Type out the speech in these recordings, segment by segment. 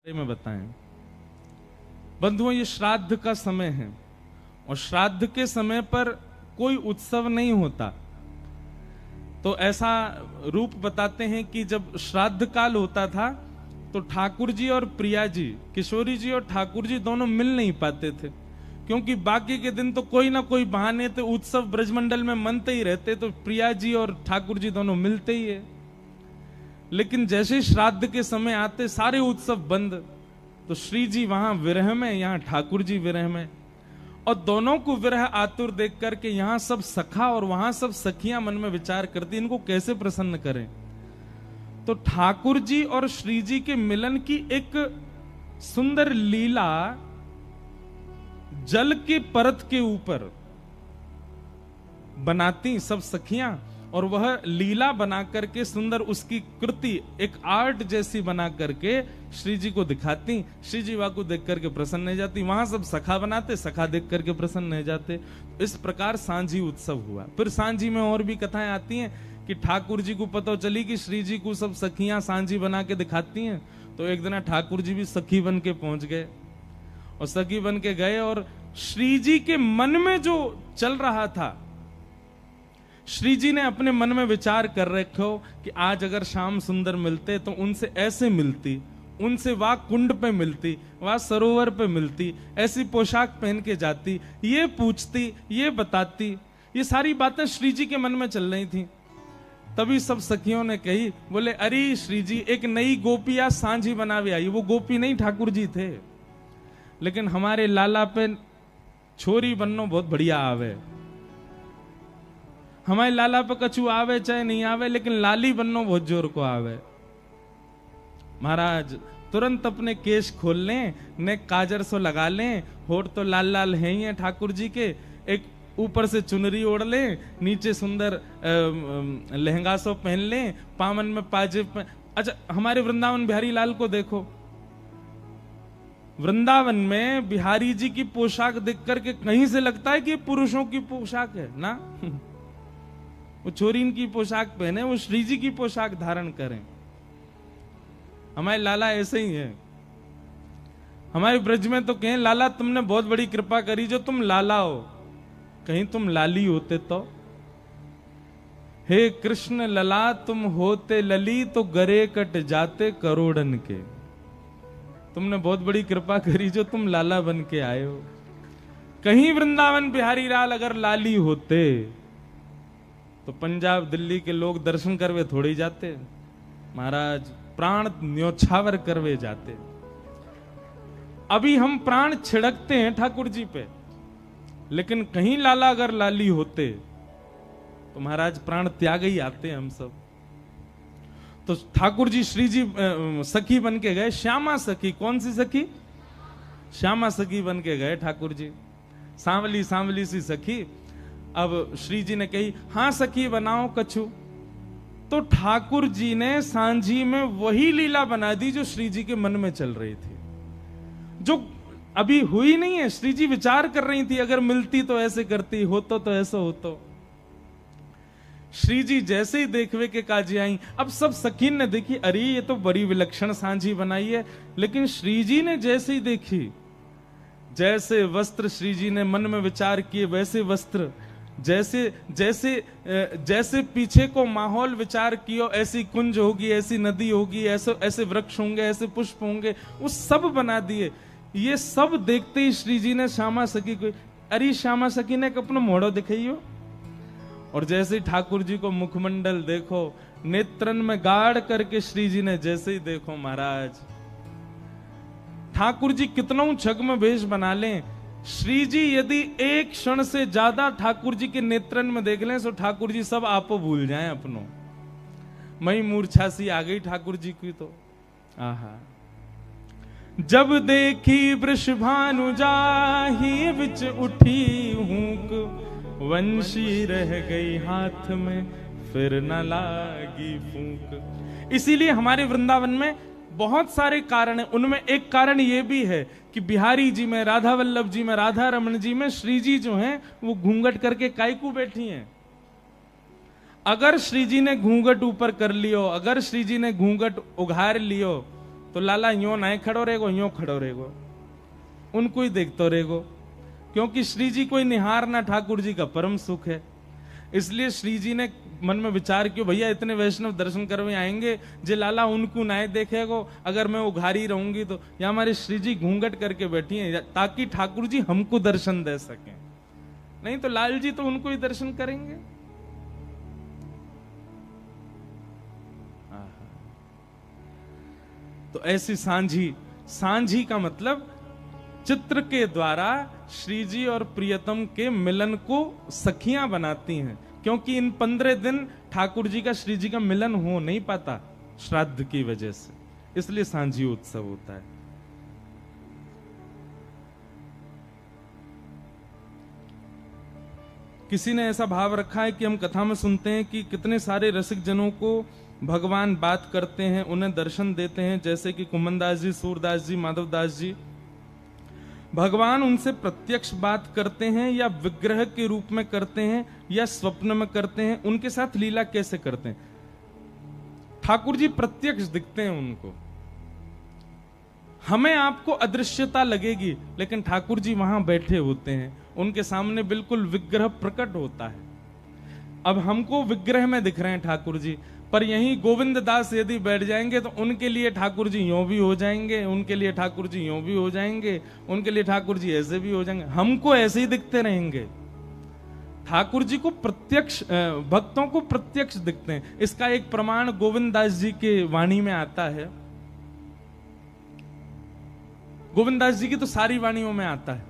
में बताएं। बंधुओं, ये श्राद्ध का समय है और श्राद्ध के समय पर कोई उत्सव नहीं होता। तो ऐसा रूप बताते हैं कि जब श्राद्ध काल होता था तो ठाकुर जी और प्रिया जी, किशोरी जी और ठाकुर जी दोनों मिल नहीं पाते थे, क्योंकि बाकी के दिन तो कोई ना कोई बहाने थे, उत्सव ब्रजमंडल में मनते ही रहते, तो प्रिया जी और ठाकुर जी दोनों मिलते ही है। लेकिन जैसे श्राद्ध के समय आते सारे उत्सव बंद, तो श्री जी वहां विरह में, यहां ठाकुर जी विरह में, और दोनों को विरह आतुर देख करके यहां सब सखा और वहां सब सखियां मन में विचार करती इनको कैसे प्रसन्न करें। तो ठाकुर जी और श्री जी के मिलन की एक सुंदर लीला जल के परत के ऊपर बनाती सब सखियां, और वह लीला बना करके सुंदर उसकी कृति एक आर्ट जैसी बना करके श्री जी को दिखाती। श्री जी वहां को देख करके प्रसन्न हो जाती, वहां सब सखा बनाते, सखा देख करके प्रसन्न हो जाते। इस प्रकार सांझी उत्सव हुआ। फिर सांझी में और भी कथाएं आती हैं कि ठाकुर जी को पता चली कि श्री जी को सब सखियां सांझी बना के दिखाती हैं, तो एक दिन ठाकुर जी भी सखी बन के पहुंच गए, और सखी बन के गए, और श्री जी के मन में जो चल रहा था, श्री जी ने अपने मन में विचार कर रखो कि आज अगर श्याम सुंदर मिलते तो उनसे ऐसे मिलती, उनसे वह कुंड पे मिलती, वह सरोवर पे मिलती, ऐसी पोशाक पहन के जाती, ये पूछती, ये बताती। ये सारी बातें श्री जी के मन में चल रही थी। तभी सब सखियों ने कही, बोले अरे श्री जी, एक नई गोपिया सांझी बनावे आई। वो गोपी नहीं, ठाकुर जी थे, लेकिन हमारे लाला पे छोरी बननो बहुत बढ़िया आवे। हमारे लाला पे कछु आवे चाहे नहीं आवे, लेकिन लाली बननो बहुत जोर को आवे। महाराज तुरंत अपने केश खोल लें, ने काजर सो लगा लें, होठ तो लाल लाल है ही है ठाकुर जी के, एक ऊपर से चुनरी ओढ़ लें, नीचे सुंदर लहंगा सो पहन लें, पामन में पाजेब। अच्छा, हमारे वृंदावन बिहारी लाल को देखो, वृंदावन में बिहारी जी की पोशाक देख करके कहीं से लगता है कि पुरुषों की पोशाक है ना। वो छोरीन की पोशाक पहने, वो श्री जी की पोशाक धारण करें। हमारे लाला ऐसे ही है। हमारे ब्रज में तो कहें, लाला तुमने बहुत बड़ी कृपा करी जो तुम लाला हो, कहीं तुम लाली होते तो। हे कृष्ण लला तुम होते लली तो गरे कट जाते करोड़न के। तुमने बहुत बड़ी कृपा करी जो तुम लाला बन के आए हो। कहीं वृंदावन बिहारी लाल अगर लाली होते तो पंजाब दिल्ली के लोग दर्शन करवे थोड़ी जाते, महाराज प्राण न्योछावर करवे जाते। अभी हम प्राण छिड़कते हैं ठाकुर जी पे, लेकिन कहीं लाला अगर लाली होते तो महाराज प्राण त्याग ही आते हम सब। तो ठाकुर जी श्री जी सखी बन के गए, श्यामा सखी। कौन सी सखी? श्यामा सखी बन के गए ठाकुर जी, सांवली सांवली सी सखी। अब श्री जी ने कही, हाँ सखी बनाओ कछु। तो ठाकुर जी ने सांझी में वही लीला बना दी जो श्री जी के मन में चल रही थी, जो अभी हुई नहीं है। श्री जी विचार कर रही थी, अगर मिलती तो ऐसे करती, होतो तो ऐसा होतो। श्री जी जैसे ही देखवे के काजी आई, अब सब सखीन ने देखी, अरे ये तो बड़ी विलक्षण सांझी बनाई है। लेकिन श्री जी ने जैसे ही देखी, जैसे वस्त्र श्री जी ने मन में विचार किए वैसे वस्त्र, जैसे जैसे जैसे पीछे को माहौल विचार किया, ऐसी कुंज होगी, ऐसी नदी होगी, ऐसे ऐसे वृक्ष होंगे, ऐसे पुष्प होंगे, वो सब बना दिए। ये सब देखते ही श्री जी ने श्यामा सखी को, अरे श्यामा सखी ने अपना मोड़ो दिखाइयो। और जैसे ही ठाकुर जी को मुखमंडल देखो, नेत्रन में गाड़ करके श्री जी ने जैसे ही देखो, महाराज ठाकुर जी कितना छग में भेष बना लें, श्री जी यदि एक क्षण से ज्यादा ठाकुर जी के नेत्रन में देख लें तो ठाकुर जी सब आपो भूल जाएं अपनों। मई मूर्छा सी आ गई ठाकुर जी की तो। आहा, जब देखी वृषभानु जाहि विच उठी हूक, वंशी रह गई हाथ में फिर न लागी फूंक। इसीलिए हमारे वृंदावन में बहुत सारे कारण हैं। उनमें एक कारण यह भी है कि बिहारी जी में, राधा वल्लभ जी में, राधा रमन जी में श्री जी जो हैं वो घूंघट करके कायकू बैठी हैं। अगर श्री जी ने घूंघट ऊपर कर लियो, अगर श्री जी ने घूंघट उघार लियो, तो लाला यूं ना खड़ो रहेगो, यूं खड़ो रहेगो, उनको ही देखते रहेगो, क्योंकि श्री जी कोई निहारना ठाकुर जी का परम सुख है। इसलिए श्री जी ने मन में विचार किया, भैया इतने वैष्णव दर्शन करने आएंगे, जे लाला उनको ना देखेगो, अगर मैं उघारी रहूंगी तो। या हमारे श्री जी घूंघट करके बैठी हैं ताकि ठाकुर जी हमको दर्शन दे सकें, नहीं तो लाल जी तो उनको ही दर्शन करेंगे। तो ऐसी सांझी, सांझी का मतलब चित्र के द्वारा श्री जी और प्रियतम के मिलन को सखियां बनाती हैं, क्योंकि इन 15 दिन ठाकुर जी का श्री जी का मिलन हो नहीं पाता श्राद्ध की वजह से, इसलिए सांझी उत्सव होता है। किसी ने ऐसा भाव रखा है कि हम कथा में सुनते हैं कि कितने सारे रसिक जनों को भगवान बात करते हैं, उन्हें दर्शन देते हैं, जैसे कि कुमनदास जी, सूरदास जी, माधवदास जी। भगवान उनसे प्रत्यक्ष बात करते हैं या विग्रह के रूप में करते हैं या स्वप्न में करते हैं, उनके साथ लीला कैसे करते हैं? ठाकुर जी प्रत्यक्ष दिखते हैं उनको। हमें आपको अदृश्यता लगेगी, लेकिन ठाकुर जी वहां बैठे होते हैं, उनके सामने बिल्कुल विग्रह प्रकट होता है। अब हमको विग्रह में दिख रहे हैं ठाकुर जी, पर यहीं गोविंद दास यदि बैठ जाएंगे तो उनके लिए ठाकुर जी यूं भी हो जाएंगे, उनके लिए ठाकुर जी यूं भी हो जाएंगे, उनके लिए ठाकुर जी ऐसे भी हो जाएंगे, हमको ऐसे ही दिखते रहेंगे। ठाकुर जी को प्रत्यक्ष, भक्तों को प्रत्यक्ष दिखते हैं। इसका एक प्रमाण गोविंद दास जी के वाणी में आता है। गोविंद दास जी की तो सारी वाणियों में आता है,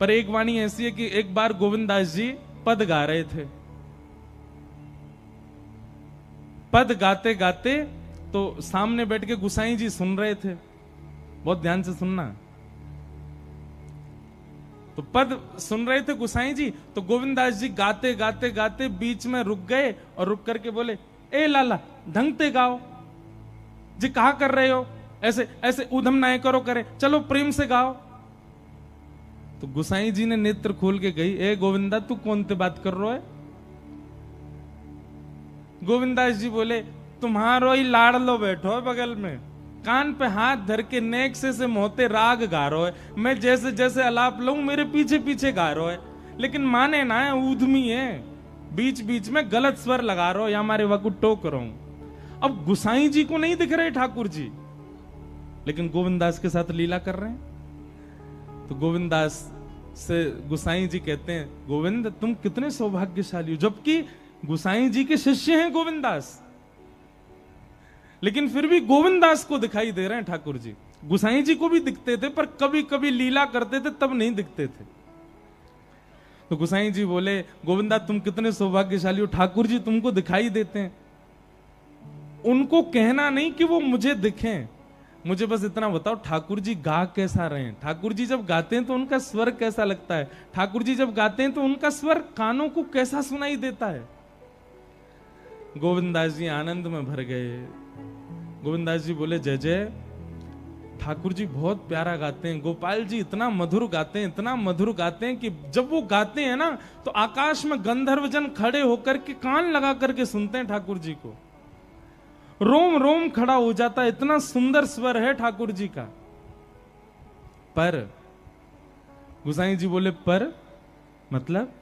पर एक वाणी ऐसी है कि एक बार गोविंद दास जी पद गा रहे थे। पद गाते गाते तो सामने बैठ के गुसाई जी सुन रहे थे, बहुत ध्यान से सुनना। तो पद सुन रहे थे गुसाई जी, तो गोविंद दास जी गाते गाते गाते बीच में रुक गए और रुक करके बोले, ए लाला ढंग से गाओ जी, कहा कर रहे हो, ऐसे ऐसे उधम ना करो, करे चलो प्रेम से गाओ। तो गुसाई जी ने नेत्र खोल के गई, ए गोविंदा तू कौन से बात कर रहा है? गोविंदास जी बोले, तुम्हारो ही लाडलो बैठो है बगल में, कान पे हाथ धर के नेक से मोते राग गा रो है, मैं जैसे जैसे अलाप लूं मेरे पीछे पीछे गा रो है, लेकिन माने ना है, ऊधमी है, बीच बीच में गलत स्वर लगा रो या हमारे वकु टोक रहा हूं। अब गुसाई जी को नहीं दिख रहे ठाकुर जी, लेकिन गोविंदास के साथ लीला कर रहे हैं। तो गोविंदास से गुसाई जी कहते हैं, गोविंद तुम कितने सौभाग्यशाली हो, जबकि गुसाई जी के शिष्य हैं गोविंदास, लेकिन फिर भी गोविंदास को दिखाई दे रहे हैं ठाकुर जी। गुसाई जी को भी दिखते थे, पर कभी कभी लीला करते थे तब नहीं दिखते थे। तो गुसाई जी बोले, गोविंदा तुम कितने सौभाग्यशाली हो, ठाकुर जी तुमको दिखाई देते हैं। उनको कहना नहीं कि वो मुझे दिखें, मुझे बस इतना बताओ ठाकुर जी गा कैसा रहे हैं। ठाकुर जी जब गाते हैं तो उनका स्वर कैसा लगता है, ठाकुर जी जब गाते हैं तो उनका स्वर कानों को कैसा सुनाई देता है। गोविंदास जी आनंद में भर गए। गोविंदास जी बोले, जय जय, ठाकुर जी बहुत प्यारा गाते हैं, गोपाल जी इतना मधुर गाते हैं, इतना मधुर गाते हैं कि जब वो गाते हैं ना तो आकाश में गंधर्वजन खड़े होकर के कान लगा करके सुनते हैं ठाकुर जी को, रोम रोम खड़ा हो जाता है, इतना सुंदर स्वर है ठाकुर जी का। पर गुसाई जी बोले, पर मतलब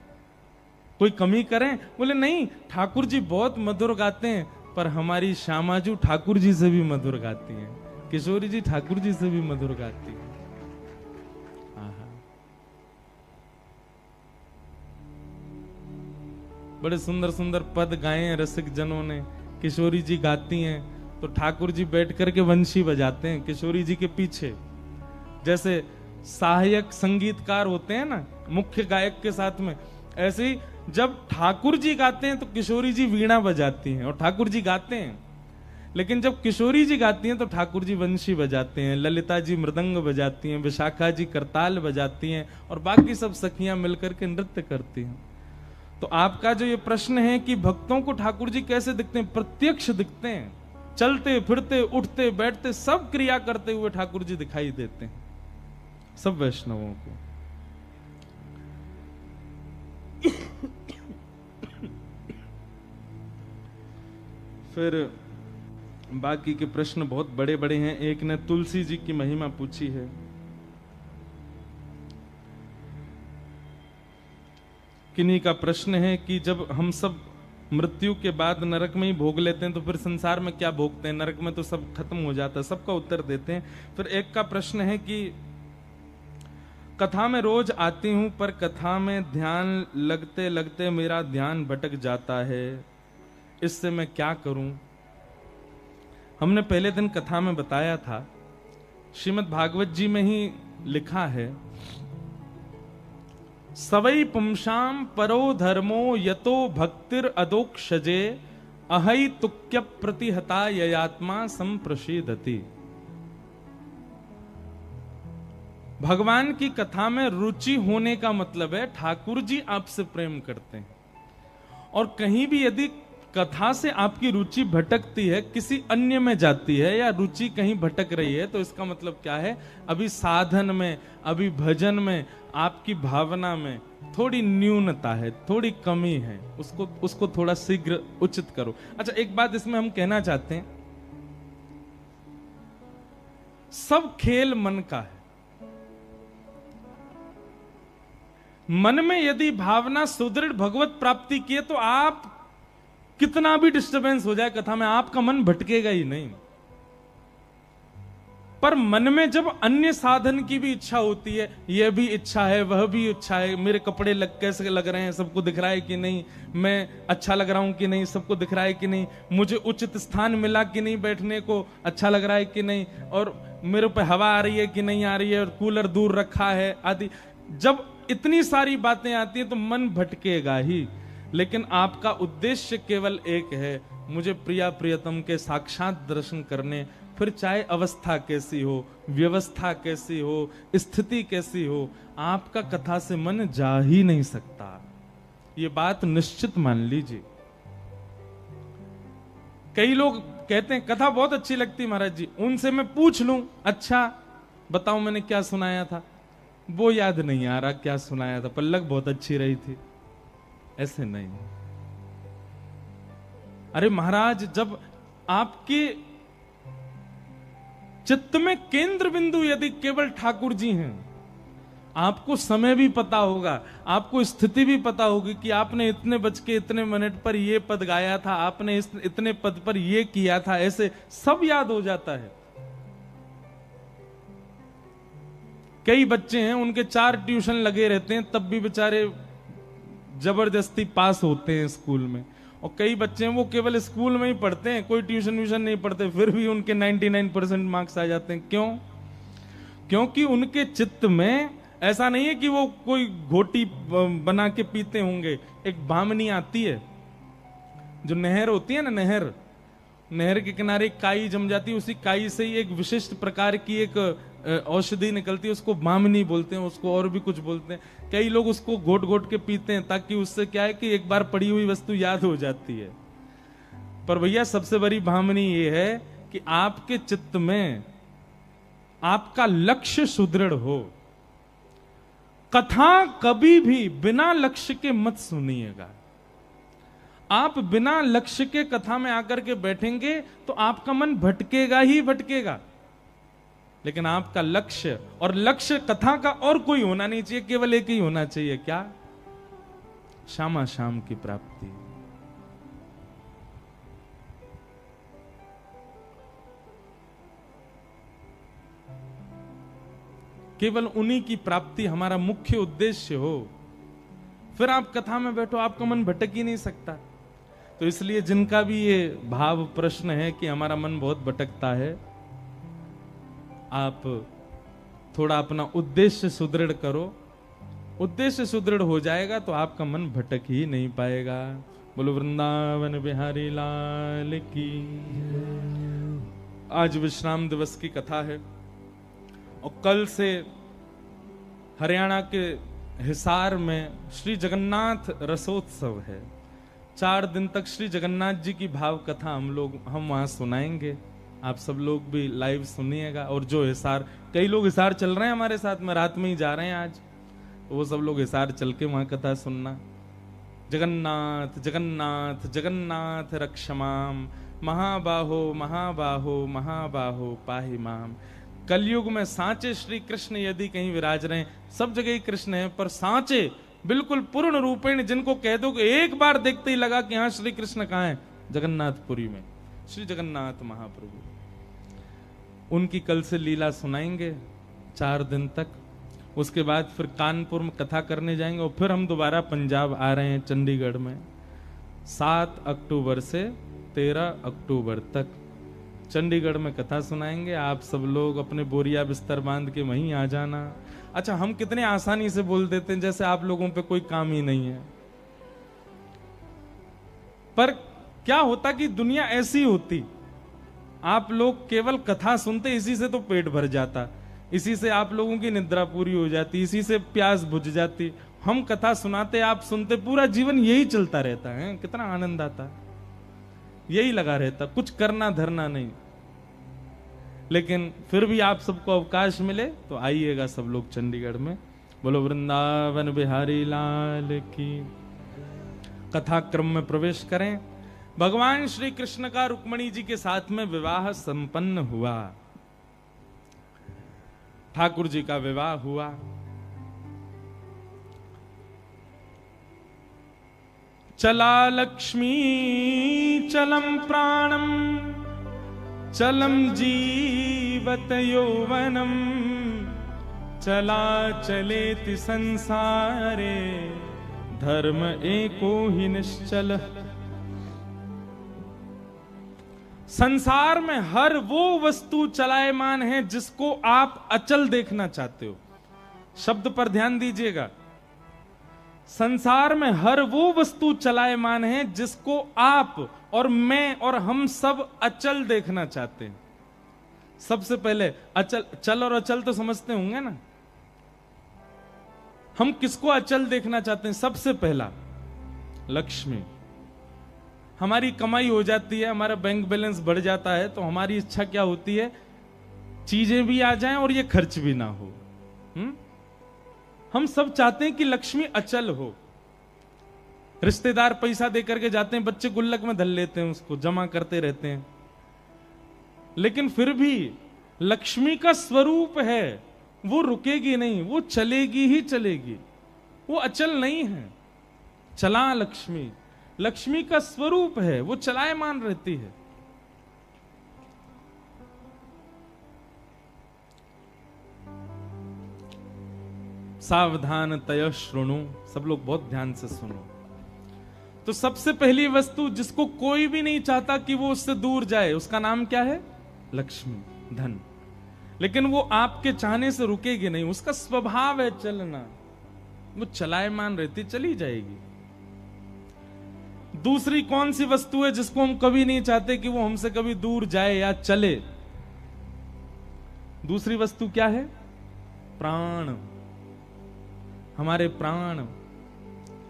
कोई कमी करें? बोले नहीं, ठाकुर जी बहुत मधुर गाते हैं, पर हमारी श्यामाजू ठाकुर जी से भी मधुर गाती हैं, किशोरी जी ठाकुर जी से भी मधुर गाती है। बड़े सुंदर सुंदर पद गाए हैं रसिक जनों ने। किशोरी जी गाती हैं तो ठाकुर जी बैठ करके वंशी बजाते हैं किशोरी जी के पीछे, जैसे सहायक संगीतकार होते हैं ना मुख्य गायक के साथ में, ऐसे ही जब ठाकुर जी गाते हैं तो किशोरी जी वीणा बजाती हैं और ठाकुर जी गाते हैं, लेकिन जब किशोरी जी गाती हैं तो ठाकुर जी वंशी बजाते हैं, ललिता जी मृदंग बजाती हैं, विशाखा जी करताल बजाती हैं और बाकी सब सखियां मिलकर के नृत्य करती हैं। तो आपका जो ये प्रश्न है कि भक्तों को ठाकुर जी कैसे दिखते हैं, प्रत्यक्ष दिखते हैं, चलते फिरते उठते बैठते सब क्रिया करते हुए ठाकुर जी दिखाई देते हैं सब वैष्णवों को। फिर बाकी के प्रश्न बहुत बड़े बड़े हैं। एक ने तुलसी जी की महिमा पूछी है। किन्हीं का प्रश्न है कि जब हम सब मृत्यु के बाद नरक में ही भोग लेते हैं तो फिर संसार में क्या भोगते हैं, नरक में तो सब खत्म हो जाता है। सबका उत्तर देते हैं। फिर एक का प्रश्न है कि कथा में रोज आती हूं पर कथा में ध्यान लगते लगते मेरा ध्यान भटक जाता है, इससे मैं क्या करूं। हमने पहले दिन कथा में बताया था, श्रीमद् भागवत जी में ही लिखा है, सवै पुंसाम परो धर्मो यतो भक्तिर अदोक्षजे अहै तुक्य प्रतिहता ययात्मा संप्रसीदति। भगवान की कथा में रुचि होने का मतलब है ठाकुर जी आपसे प्रेम करते हैं। और कहीं भी यदि कथा से आपकी रुचि भटकती है, किसी अन्य में जाती है या रुचि कहीं भटक रही है, तो इसका मतलब क्या है, अभी साधन में, अभी भजन में, आपकी भावना में थोड़ी न्यूनता है, थोड़ी कमी है। उसको थोड़ा शीघ्र उचित करो। अच्छा, एक बात इसमें हम कहना चाहते हैं, सब खेल मन का है। मन में यदि भावना सुदृढ़ भगवत प्राप्ति की है तो आप कितना भी डिस्टरबेंस हो जाए कथा में, आपका मन भटकेगा ही नहीं। पर मन में जब अन्य साधन की भी इच्छा होती है, यह भी इच्छा है, वह भी इच्छा है, मेरे कपड़े कैसे लग रहे हैं, सबको दिख रहा है कि नहीं, मैं अच्छा लग रहा हूं कि नहीं, सबको दिख रहा है कि नहीं, मुझे उचित स्थान मिला कि नहीं, बैठने को अच्छा लग रहा है कि नहीं, और मेरे पे हवा आ रही है कि नहीं आ रही है, और कूलर दूर रखा है आदि। जब इतनी सारी बातें आती हैं तो मन भटकेगा ही। लेकिन आपका उद्देश्य केवल एक है, मुझे प्रिया प्रियतम के साक्षात दर्शन करने। फिर चाहे अवस्था कैसी हो, व्यवस्था कैसी हो, स्थिति कैसी हो, आपका कथा से मन जा ही नहीं सकता। ये बात निश्चित मान लीजिए। कई लोग कहते हैं कथा बहुत अच्छी लगती महाराज जी, उनसे मैं पूछ लूं, अच्छा बताओ मैंने क्या सुनाया था, वो याद नहीं आ रहा क्या सुनाया था, पल्लक बहुत अच्छी रही थी। ऐसे नहीं। अरे महाराज, जब आपके चित्त में केंद्र बिंदु यदि केवल ठाकुर जी हैं, आपको समय भी पता होगा, आपको स्थिति भी पता होगी कि आपने इतने बज के इतने मिनट पर ये पद गाया था, आपने इतने पद पर ये किया था, ऐसे सब याद हो जाता है। कई बच्चे हैं, उनके 4 ट्यूशन लगे रहते हैं, तब भी बेचारे जबरदस्ती पास होते हैं स्कूल में। और कई बच्चे हैं वो केवल स्कूल में ही पढ़ते हैं, कोई ट्यूशन व्यूशन नहीं पढ़ते, फिर भी उनके 99% मार्क्स आ जाते हैं। क्यों? क्योंकि उनके चित्त में ऐसा नहीं है कि वो कोई घोटी बना के पीते होंगे। एक भामनी आती है, जो नहर होती है ना, नहर के किनारे काई जम जाती है, उसी काई से ही एक विशिष्ट प्रकार की एक औषधि निकलती है, उसको भामनी बोलते हैं, उसको और भी कुछ बोलते हैं। कई लोग उसको घोट घोट के पीते हैं, ताकि उससे क्या है कि एक बार पड़ी हुई वस्तु याद हो जाती है। पर भैया सबसे बड़ी भामनी ये है कि आपके चित्त में आपका लक्ष्य सुदृढ़ हो। कथा कभी भी बिना लक्ष्य के मत सुनिएगा। आप बिना लक्ष्य के कथा में आकर के बैठेंगे तो आपका मन भटकेगा ही भटकेगा। लेकिन आपका लक्ष्य, और लक्ष्य कथा का और कोई होना नहीं चाहिए, केवल एक ही होना चाहिए, क्या? श्यामा श्याम की प्राप्ति। केवल उन्हीं की प्राप्ति हमारा मुख्य उद्देश्य हो, फिर आप कथा में बैठो, आपका मन भटक ही नहीं सकता। तो इसलिए जिनका भी ये भाव प्रश्न है कि हमारा मन बहुत भटकता है, आप थोड़ा अपना उद्देश्य सुदृढ़ करो। उद्देश्य सुदृढ़ हो जाएगा तो आपका मन भटक ही नहीं पाएगा। बोलो वृंदावन बिहारी लाल की। आज विश्राम दिवस की कथा है और कल से हरियाणा के हिसार में श्री जगन्नाथ रसोत्सव है। 4 दिन तक श्री जगन्नाथ जी की भाव कथा हम वहां सुनाएंगे। आप सब लोग भी लाइव सुनिएगा। और जो हिसार, कई लोग हिसार चल रहे हैं हमारे साथ में, रात में ही जा रहे हैं आज, तो वो सब लोग हिसार चल के वहां कथा सुनना। जगन्नाथ जगन्नाथ जगन्नाथ रक्षमाम महाबाहो महाबाहो महाबाहो पाहि माम। कलयुग में सांचे श्री कृष्ण यदि कहीं विराज रहे हैं, सब जगह ही कृष्ण है, पर सांचे बिल्कुल पूर्ण रूपेण जिनको कह दो कि एक बार देखते ही लगा कि हाँ श्री कृष्ण कहाँ है, जगन्नाथपुरी में श्री जगन्नाथ महाप्रभु। उनकी कल से लीला सुनाएंगे 4 दिन तक। उसके बाद फिर कानपुर में कथा करने जाएंगे और फिर हम दोबारा पंजाब आ रहे हैं चंडीगढ़ में 7 अक्टूबर से 13 अक्टूबर तक चंडीगढ़ में कथा सुनाएंगे। आप सब लोग अपने बोरिया बिस्तर बांध के वहीं आ जाना। अच्छा, हम कितने आसानी से बोल देते हैं जैसे आप लोगों पे कोई काम ही नहीं है, पर क्या होता कि दुनिया ऐसी होती, आप लोग केवल कथा सुनते, इसी से तो पेट भर जाता, इसी से आप लोगों की निद्रा पूरी हो जाती, इसी से प्यास बुझ जाती। हम कथा सुनाते, आप सुनते, पूरा जीवन यही चलता रहता है। कितना आनंद आता, यही लगा रहता, कुछ करना धरना नहीं। लेकिन फिर भी आप सबको अवकाश मिले तो आइएगा सब लोग चंडीगढ़ में। बोलो वृंदावन बिहारी लाल की। कथा क्रम में प्रवेश करें। भगवान श्री कृष्ण का रुक्मणी जी के साथ में विवाह संपन्न हुआ, ठाकुर जी का विवाह हुआ। चला लक्ष्मी चलम प्राणम चलम जीवत यौवनम चला चलेति संसारे धर्म एको ही निश्चल। संसार में हर वो वस्तु चलायमान है जिसको आप अचल देखना चाहते हो। शब्द पर ध्यान दीजिएगा। संसार में हर वो वस्तु चलायमान है जिसको आप और मैं और हम सब अचल देखना चाहते हैं। सबसे पहले अचल, चल और अचल तो समझते होंगे ना। हम किसको अचल देखना चाहते हैं? सबसे पहला लक्ष्मी। हमारी कमाई हो जाती है, हमारा बैंक बैलेंस बढ़ जाता है, तो हमारी इच्छा क्या होती है? चीजें भी आ जाएं और ये खर्च भी ना हो। हम सब चाहते हैं कि लक्ष्मी अचल हो। रिश्तेदार पैसा देकर के जाते हैं, बच्चे गुल्लक में धर लेते हैं, उसको जमा करते रहते हैं, लेकिन फिर भी लक्ष्मी का स्वरूप है, वो रुकेगी नहीं, वो चलेगी ही चलेगी, वो अचल नहीं है। चला लक्ष्मी, लक्ष्मी का स्वरूप है, वो चलायमान रहती है। सावधान तय श्रृणु, सब लोग बहुत ध्यान से सुनो। तो सबसे पहली वस्तु जिसको कोई भी नहीं चाहता कि वो उससे दूर जाए, उसका नाम क्या है? लक्ष्मी, धन। लेकिन वो आपके चाहने से रुकेगी नहीं, उसका स्वभाव है चलना, वो चलायमान रहती, चली जाएगी। दूसरी कौन सी वस्तु है जिसको हम कभी नहीं चाहते कि वो हमसे कभी दूर जाए या चले? दूसरी वस्तु क्या है? प्राण। हमारे प्राण,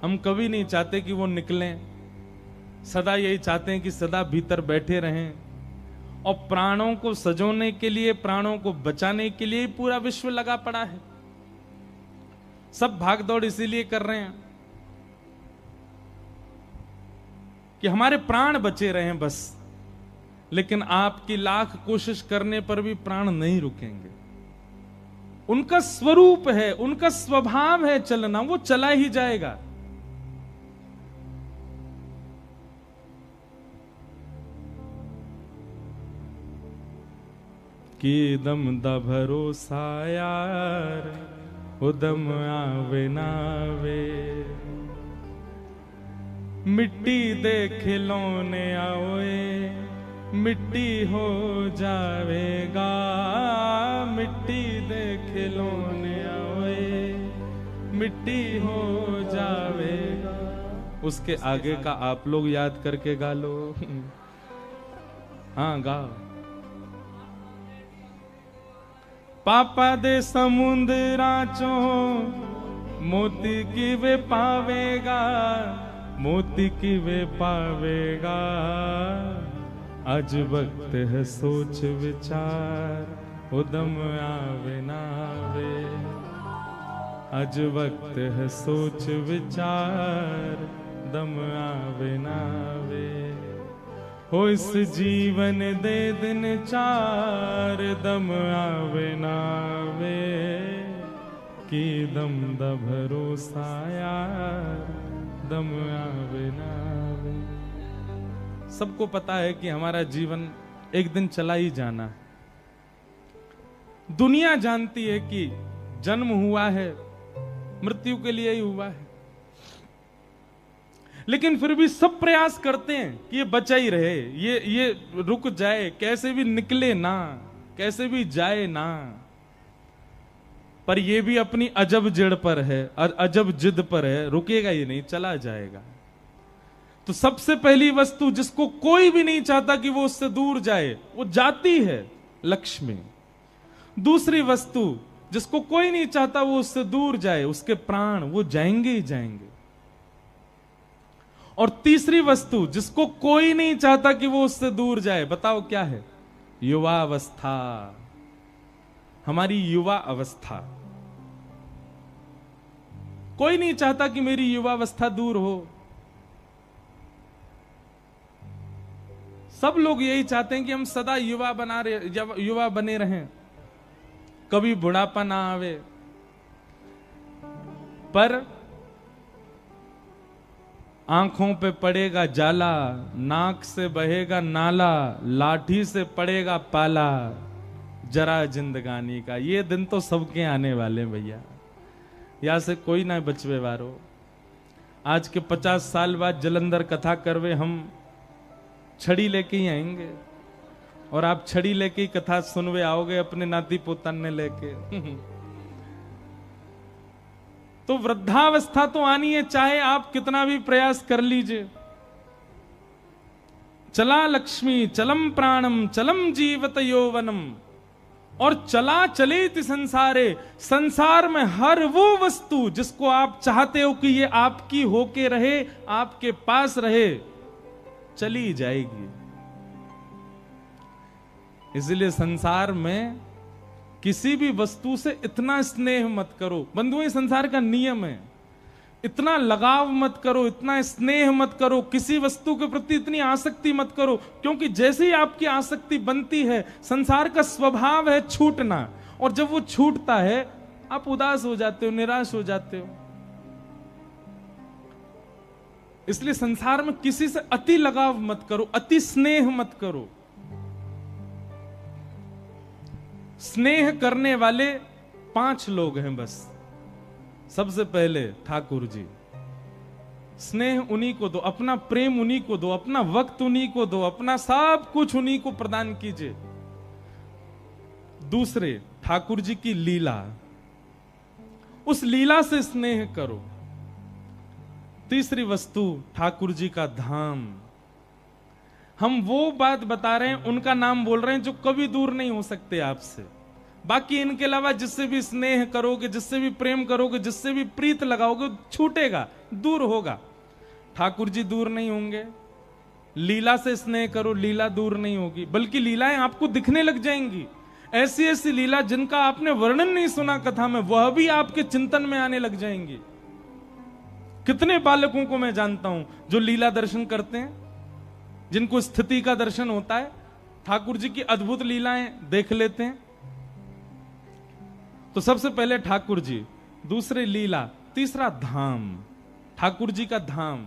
हम कभी नहीं चाहते कि वो निकलें, सदा यही चाहते हैं कि सदा भीतर बैठे रहें। और प्राणों को सजोने के लिए, प्राणों को बचाने के लिए पूरा विश्व लगा पड़ा है। सब भागदौड़ इसीलिए कर रहे हैं कि हमारे प्राण बचे रहें बस। लेकिन आपकी लाख कोशिश करने पर भी प्राण नहीं रुकेंगे। उनका स्वरूप है, उनका स्वभाव है चलना, वो चला ही जाएगा। कि दम दा भरोसा यार, उदम आवे नावे, मिट्टी दे खिलौने आओए, मिट्टी हो जावेगा, मिट्टी दे खिलौने आओए, मिट्टी हो जावेगा। उसके आगे का आप लोग याद करके गा लो। हाँ गाओ। पापा दे समुद्रा चो मोती की वे पावेगा, मोती की वे पावेगा। आज वक्त है सोच विचार, उदम आवे नावे। आज वक्त है सोच विचार, दम आवे नावे। हो इस जीवन दे दिन चार दम आवे नावे कि दम दा भरोसा यार दम आवे नावे। सबको पता है कि हमारा जीवन एक दिन चला ही जाना है। दुनिया जानती है कि जन्म हुआ है मृत्यु के लिए ही हुआ है, लेकिन फिर भी सब प्रयास करते हैं कि ये बचा ही रहे, ये रुक जाए, कैसे भी निकले ना, कैसे भी जाए ना। पर ये भी अपनी अजब जिद पर है, अजब जिद पर है, रुकेगा ही नहीं, चला जाएगा। तो सबसे पहली वस्तु जिसको कोई भी नहीं चाहता कि वो उससे दूर जाए, वो जाती है, लक्ष्मी। दूसरी वस्तु जिसको कोई नहीं चाहता वो उससे दूर जाए, उसके प्राण, वो जाएंगे ही जाएंगे। और तीसरी वस्तु जिसको कोई नहीं चाहता कि वो उससे दूर जाए, बताओ क्या है? युवावस्था, हमारी युवा अवस्था। कोई नहीं चाहता कि मेरी युवावस्था दूर हो। सब लोग यही चाहते हैं कि हम सदा युवा बने रहें, कभी बुढ़ापा ना आवे। पर आंखों पे पड़ेगा जाला, नाक से बहेगा नाला, लाठी से पड़ेगा पाला, जरा जिंदगानी का। ये दिन तो सबके आने वाले भैया, यहां से कोई ना बचवे वारो। आज के 50 साल बाद जलंधर कथा करवे हम छड़ी लेके ही आएंगे, और आप छड़ी लेके ही कथा सुनवे आओगे अपने नाती पोताने लेके। तो वृद्धावस्था तो आनी है, चाहे आप कितना भी प्रयास कर लीजिए। चला लक्ष्मी चलम प्राणम चलम जीवत यौवनम, और चला चलेति संसारे, संसार में हर वो वस्तु जिसको आप चाहते हो कि ये आपकी होके रहे, आपके पास रहे, चली जाएगी। इसलिए संसार में किसी भी वस्तु से इतना स्नेह मत करो। बंधुओं, संसार का नियम है, इतना लगाव मत करो, इतना स्नेह मत करो, किसी वस्तु के प्रति इतनी आसक्ति मत करो, क्योंकि जैसे ही आपकी आसक्ति बनती है, संसार का स्वभाव है छूटना, और जब वो छूटता है आप उदास हो जाते हो, निराश हो जाते हो। इसलिए संसार में किसी से अति लगाव मत करो, अति स्नेह मत करो। स्नेह करने वाले 5 लोग हैं बस। सबसे पहले ठाकुर जी। स्नेह उन्हीं को दो, अपना प्रेम उन्हीं को दो, अपना वक्त उन्हीं को दो, अपना सब कुछ उन्हीं को प्रदान कीजिए। दूसरे, ठाकुर जी की लीला, उस लीला से स्नेह करो। तीसरी वस्तु, ठाकुर जी का धाम। हम वो बात बता रहे हैं, उनका नाम बोल रहे हैं जो कभी दूर नहीं हो सकते आपसे। बाकी इनके अलावा जिससे भी स्नेह करोगे, जिससे भी प्रेम करोगे, जिससे भी प्रीत लगाओगे, छूटेगा, दूर होगा। ठाकुर जी दूर नहीं होंगे। लीला से स्नेह करो, लीला दूर नहीं होगी, बल्कि लीलाएं आपको दिखने लग जाएंगी। ऐसी ऐसी लीला जिनका आपने वर्णन नहीं सुना कथा में, वह भी आपके चिंतन में आने लग जाएंगी। कितने बालकों को मैं जानता हूं जो लीला दर्शन करते हैं, जिनको स्थिति का दर्शन होता है, ठाकुर जी की अद्भुत लीलाएं देख लेते हैं। तो सबसे पहले ठाकुर जी, दूसरे लीला, तीसरा धाम। ठाकुर जी का धाम,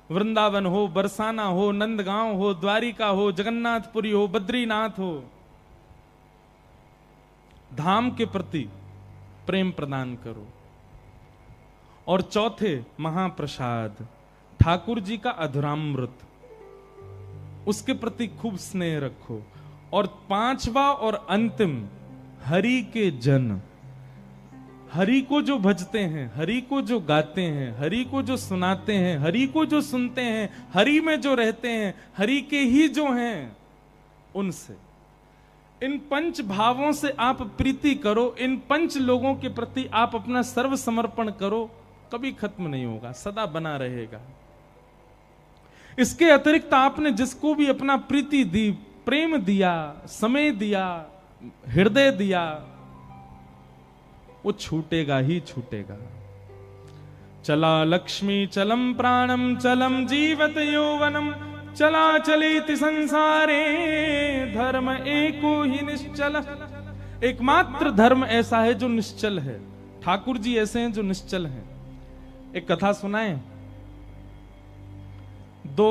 वृंदावन हो, बरसाना हो, नंदगांव हो, द्वारिका हो, जगन्नाथपुरी हो, बद्रीनाथ हो, धाम के प्रति प्रेम प्रदान करो। और चौथे, महाप्रसाद, ठाकुर जी का अधुरामृत, उसके प्रति खूब स्नेह रखो। और पांचवा और अंतिम, हरि के जन, हरि को जो भजते हैं, हरि को जो गाते हैं, हरि को जो सुनाते हैं, हरि को जो सुनते हैं, हरि में जो रहते हैं, हरि के ही जो हैं, उनसे, इन 5 भावों से आप प्रीति करो। इन 5 लोगों के प्रति आप अपना सर्व समर्पण करो, कभी खत्म नहीं होगा, सदा बना रहेगा। इसके अतिरिक्त आपने जिसको भी अपना प्रीति दी, प्रेम दिया, समय दिया, हृदय दिया, वो छूटेगा ही छूटेगा। चला लक्ष्मी चलम प्राणम चलम जीवत यौवनम चला चलेति संसारे धर्म एको ही निश्चल। एकमात्र धर्म ऐसा है जो निश्चल है। ठाकुर जी ऐसे हैं जो निश्चल हैं। एक कथा सुनाए। दो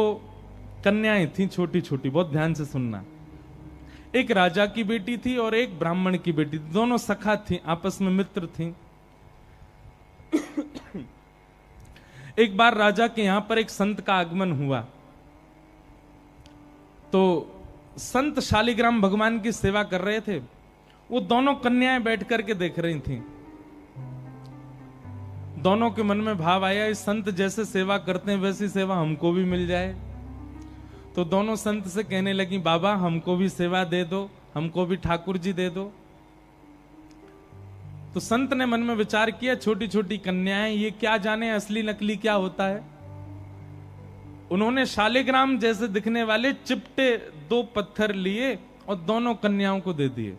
कन्याएं थी छोटी छोटी, बहुत ध्यान से सुनना। एक राजा की बेटी थी और एक ब्राह्मण की बेटी थी। दोनों सखा थी, आपस में मित्र थी। एक बार राजा के यहां पर एक संत का आगमन हुआ, तो संत शालिग्राम भगवान की सेवा कर रहे थे। वो दोनों कन्याएं बैठ करके देख रही थी। दोनों के मन में भाव आया, इस संत जैसे सेवा करते हैं वैसी सेवा हमको भी मिल जाए। तो दोनों संत से कहने लगी, बाबा हमको भी सेवा दे दो, हमको भी ठाकुर जी दे दो। तो संत ने मन में विचार किया, छोटी छोटी कन्याएं, ये क्या जाने असली नकली क्या होता है। उन्होंने शालिग्राम जैसे दिखने वाले चिपटे 2 पत्थर लिए और दोनों कन्याओं को दे दिए।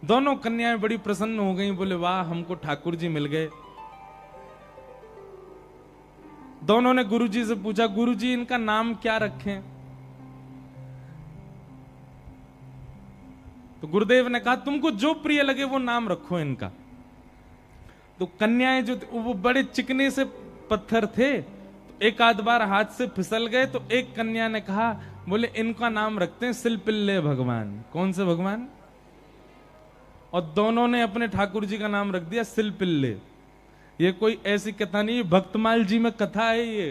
दोनों कन्याएं बड़ी प्रसन्न हो गईं, बोले वाह हमको ठाकुर जी मिल गए। दोनों ने गुरुजी से पूछा, गुरुजी इनका नाम क्या रखें? तो गुरुदेव ने कहा, तुमको जो प्रिय लगे वो नाम रखो इनका। तो कन्याएं जो वो बड़े चिकने से पत्थर थे, तो एक आध बार हाथ से फिसल गए। तो एक कन्या ने कहा, बोले इनका नाम रखते हैं सिलपिल्ले भगवान। कौन से भगवान? और दोनों ने अपने ठाकुर जी का नाम रख दिया सिलपिल्ले। ये कोई ऐसी कथा नहीं, भक्तमाल जी में कथा है ये।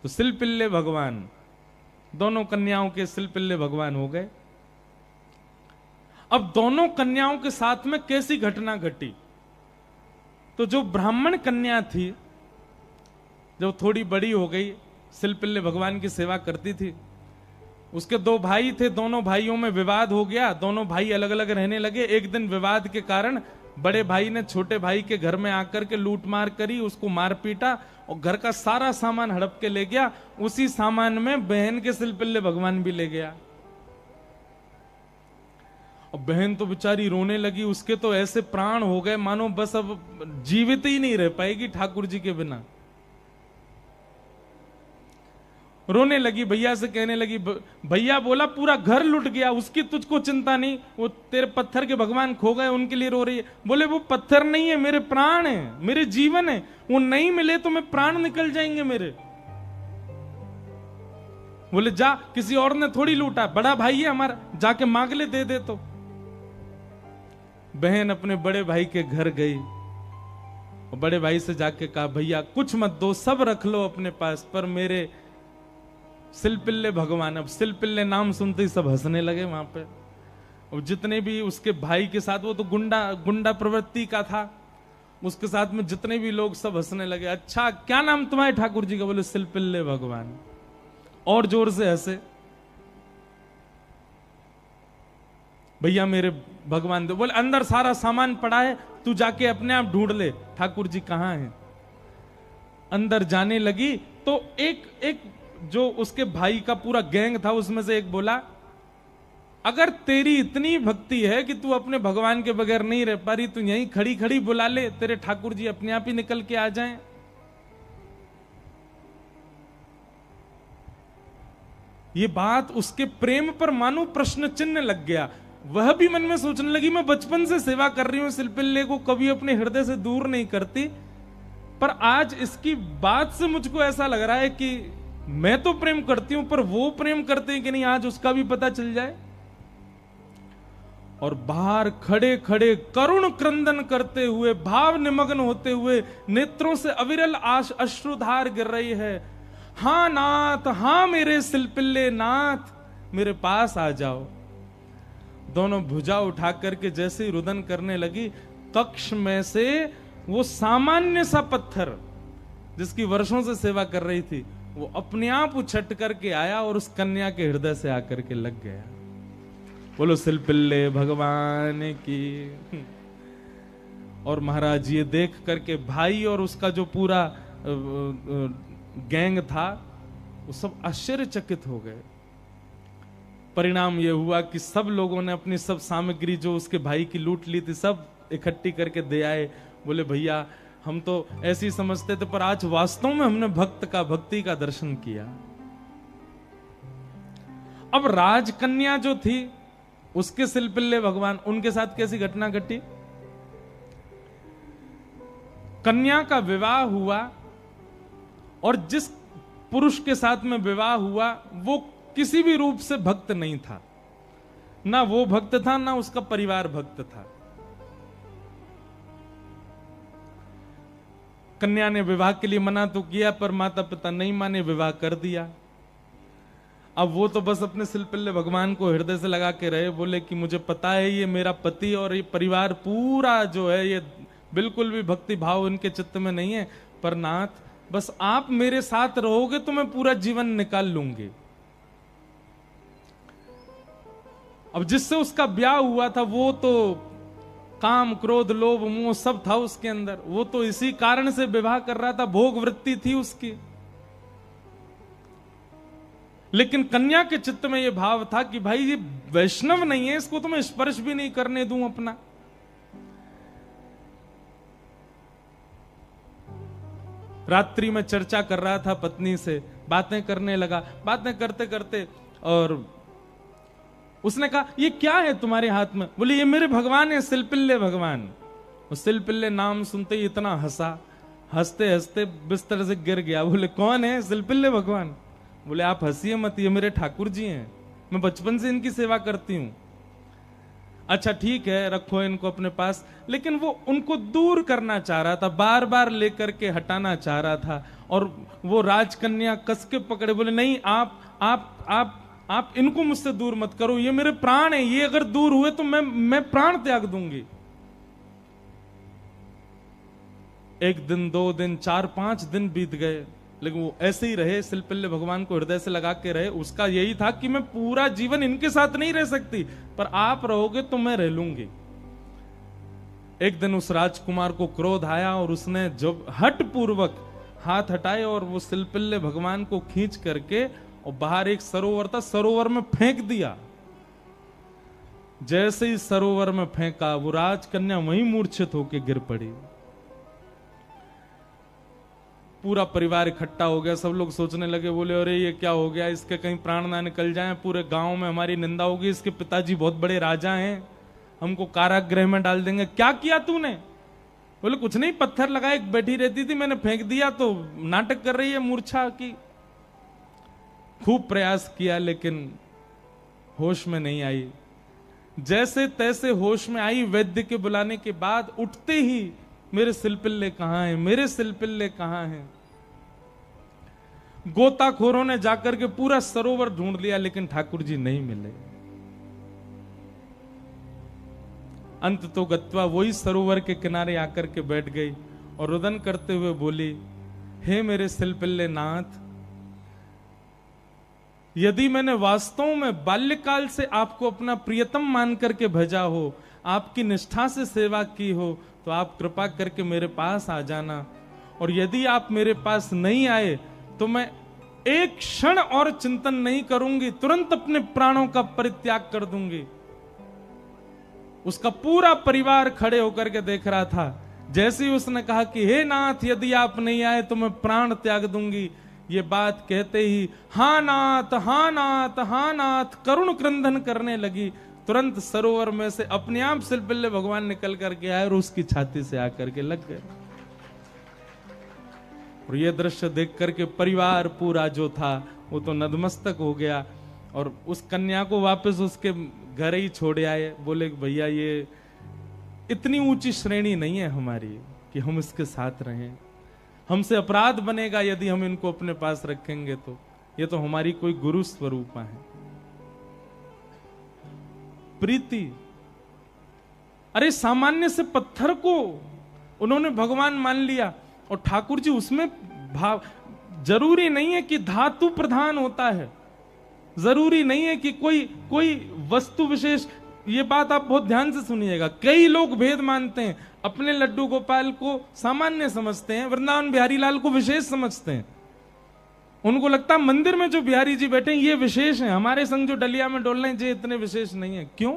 तो सिलपिल्ले भगवान, दोनों कन्याओं के सिलपिल्ले भगवान हो गए। अब दोनों कन्याओं के साथ में कैसी घटना घटी? तो जो ब्राह्मण कन्या थी, जब थोड़ी बड़ी हो गई, सिलपिल्ले भगवान की सेवा करती थी। उसके 2 भाई थे, दोनों भाइयों में विवाद हो गया। दोनों भाई अलग अलग रहने लगे। एक दिन विवाद के कारण बड़े भाई ने छोटे भाई के घर में आकर के लूट मार करी, उसको मार पीटा और घर का सारा सामान हड़प के ले गया। उसी सामान में बहन के सिलपिल्ले भगवान भी ले गया। और बहन तो बेचारी रोने लगी। उसके तो ऐसे प्राण हो गए मानो बस अब जीवित ही नहीं रह पाएगी ठाकुर जी के बिना। रोने लगी, भैया से कहने लगी। भैया बोला पूरा घर लुट गया, उसकी तुझको चिंता नहीं, वो तेरे पत्थर के भगवान खो गए उनके लिए रो रही है। बोले वो पत्थर नहीं है, मेरे प्राण है, मेरे जीवन है। वो नहीं मिले तो मैं प्राण निकल जाएंगे मेरे। बोले जा, किसी और ने थोड़ी लूटा, बड़ा भाई है हमारा, जाके मांग ले, दे दे। तो बहन अपने बड़े भाई के घर गई और बड़े भाई से जाके कहा, भैया कुछ मत दो, सब रख लो अपने पास, पर मेरे सिलपिल्ले भगवान। अब सिलपिल्ले नाम सुनते ही सब हंसने लगे वहां पे। और जितने भी उसके भाई के साथ, वो तो गुंडा प्रवृत्ति का था, उसके साथ में जितने भी लोग सब हंसने लगे। अच्छा क्या नाम तुम्हारे ठाकुर जी का? बोले सिलपिल्ले भगवान। और जोर से हंसे। भैया मेरे भगवान दे। बोले अंदर सारा सामान पड़ा है, तू जाके अपने आप ढूंढ ले ठाकुर जी कहां हैं। अंदर जाने लगी तो एक जो उसके भाई का पूरा गैंग था, उसमें से एक बोला, अगर तेरी इतनी भक्ति है कि तू अपने भगवान के बगैर नहीं रह पा रही, तू यहीं खड़ी खड़ी बुला ले, तेरे ठाकुर जी अपने आप ही निकल के आ जाएं। ये बात उसके प्रेम पर मानो प्रश्न चिन्ह लग गया। वह भी मन में सोचने लगी, मैं बचपन से सेवा कर रही हूं सिलपिल्ले को, कभी अपने हृदय से दूर नहीं करती, पर आज इसकी बात से मुझको ऐसा लग रहा है कि मैं तो प्रेम करती हूं, पर वो प्रेम करते हैं कि नहीं, आज उसका भी पता चल जाए। और बाहर खड़े खड़े करुण क्रंदन करते हुए, भाव निमग्न होते हुए, नेत्रों से अविरल अश्रुधार गिर रही है। हां नाथ, हां मेरे सिलपिल्ले नाथ, मेरे पास आ जाओ। दोनों भुजा उठा करके जैसे ही रुदन करने लगी, कक्ष में से वो सामान्य सा पत्थर जिसकी वर्षों से सेवा कर रही थी, वो अपने आप उछट करके आया और उस कन्या के हृदय से आकर के लग गया। बोलो सिलपिल्ले भगवान की। और महाराज ये देख करके भाई और उसका जो पूरा गैंग था, वो सब आश्चर्यचकित हो गए। परिणाम ये हुआ कि सब लोगों ने अपनी सब सामग्री जो उसके भाई की लूट ली थी, सब इकट्ठी करके दे आए। बोले भैया हम तो ऐसे ही समझते थे, पर आज वास्तव में हमने भक्त का, भक्ति का दर्शन किया। अब राजकन्या जो थी, उसके सिलपिल्ले भगवान, उनके साथ कैसी घटना घटी? कन्या का विवाह हुआ और जिस पुरुष के साथ में विवाह हुआ वो किसी भी रूप से भक्त नहीं था, ना वो भक्त था ना उसका परिवार भक्त था। कन्या ने विवाह के लिए मना तो किया, पर माता पिता नहीं माने, विवाह कर दिया। अब वो तो बस अपने सिलपिल्ले भगवान को हृदय से लगा के रहे, बोले कि मुझे पता है ये मेरा पति और ये परिवार पूरा जो है ये बिल्कुल भी भक्ति भाव इनके चित्त में नहीं है, पर नाथ बस आप मेरे साथ रहोगे तो मैं पूरा जीवन निकाल लूंगी। अब जिससे उसका ब्याह हुआ था वो तो काम क्रोध लोभ मोह सब था उसके अंदर, वो तो इसी कारण से विवाह कर रहा था, भोग वृत्ति थी उसकी। लेकिन कन्या के चित्त में यह भाव था कि भाई ये वैष्णव नहीं है, इसको तो मैं स्पर्श भी नहीं करने दूं अपना। रात्रि में चर्चा कर रहा था पत्नी से, बातें करने लगा, बातें करते करते और उसने कहा ये क्या है तुम्हारे हाथ में? बोले ये मेरे भगवान है, सिलपिल्ले भगवान। सिलपिल्ले नाम सुनते ही इतना हंसा, हंसते हंसते बिस्तर से गिर गया। बोले कौन है? सिलपिल्ले भगवान। बोले आप हंसिए मत, ये मेरे ठाकुर जी हैं, मैं बचपन से इनकी सेवा करती हूं। अच्छा ठीक है, रखो इनको अपने पास। लेकिन वो उनको दूर करना चाह रहा था, बार बार लेकर के हटाना चाह रहा था, और वो राजकन्या कस के पकड़े, बोले नहीं आप इनको मुझसे दूर मत करो, ये मेरे प्राण है, ये अगर दूर हुए तो मैं प्राण त्याग दूंगी। एक दिन, 2 दिन, 4-5 दिन बीत गए, लेकिन वो ऐसे ही रहे, सिलपिल्ले भगवान को हृदय से लगा के रहे। उसका यही था कि मैं पूरा जीवन इनके साथ नहीं रह सकती, पर आप रहोगे तो मैं रह लूंगी। एक दिन उस राजकुमार को क्रोध आया और उसने जब हट पूर्वक हाथ हटाए और वो सिलपिल्ले भगवान को खींच करके और बाहर एक सरोवर था, सरोवर में फेंक दिया। जैसे ही सरोवर में फेंका, वो राजकन्या वहीं मूर्छित होकर गिर पड़ी। पूरा परिवार इकट्ठा हो गया, सब लोग सोचने लगे, बोले अरे ये क्या हो गया, इसके कहीं प्राण ना निकल जाएं, पूरे गांव में हमारी निंदा होगी, इसके पिताजी बहुत बड़े राजा हैं, हमको कारागृह में डाल देंगे। क्या किया तूने? बोले कुछ नहीं, पत्थर लगाए बैठी रहती थी, मैंने फेंक दिया तो नाटक कर रही है मूर्छा की। खूब प्रयास किया लेकिन होश में नहीं आई। जैसे तैसे होश में आई, वैद्य के बुलाने के बाद उठते ही मेरे सिलपिल्ले कहां हैं, मेरे सिलपिल्ले कहां हैं। गोताखोरों ने जाकर के पूरा सरोवर ढूंढ लिया, लेकिन ठाकुर जी नहीं मिले। अंत तो गत्वा वही सरोवर के किनारे आकर के बैठ गई और रुदन करते हुए बोली, हे मेरे सिलपिल्ले नाथ, यदि मैंने वास्तव में बाल्यकाल से आपको अपना प्रियतम मान करके भेजा हो, आपकी निष्ठा से सेवा की हो, तो आप कृपा करके मेरे पास आ जाना। और यदि आप मेरे पास नहीं आए तो मैं एक क्षण और चिंतन नहीं करूंगी, तुरंत अपने प्राणों का परित्याग कर दूंगी। उसका पूरा परिवार खड़े होकर के देख रहा था। जैसे ही उसने कहा कि हे नाथ, यदि आप नहीं आए तो मैं प्राण त्याग दूंगी, ये बात कहते ही हाँ नाथ, हाँ नाथ, हाँ नाथ करुण क्रंदन करने लगी। तुरंत सरोवर में से अपने आप सिलपिल्ले भगवान निकल करके आए और उसकी छाती से आकर के लग गए। और ये दृश्य देख करके परिवार पूरा जो था वो तो नतमस्तक हो गया और उस कन्या को वापस उसके घर ही छोड़ आए। बोले भैया ये इतनी ऊंची श्रेणी नहीं है हमारी कि हम इसके साथ रहें, हमसे अपराध बनेगा यदि हम इनको अपने पास रखेंगे तो। ये तो हमारी कोई गुरु स्वरूपा है। प्रीति, अरे सामान्य से पत्थर को उन्होंने भगवान मान लिया और ठाकुर जी उसमें भाव। जरूरी नहीं है कि धातु प्रधान होता है, जरूरी नहीं है कि कोई वस्तु विशेष। ये बात आप बहुत ध्यान से सुनिएगा। कई लोग भेद मानते हैं, अपने लड्डू गोपाल को सामान्य समझते हैं, वृंदावन बिहारी लाल को विशेष समझते हैं। उनको लगता है मंदिर में जो बिहारी जी बैठे हैं ये विशेष हैं, हमारे संग जो डलिया में डोल रहे हैं ये इतने विशेष नहीं है। क्यों?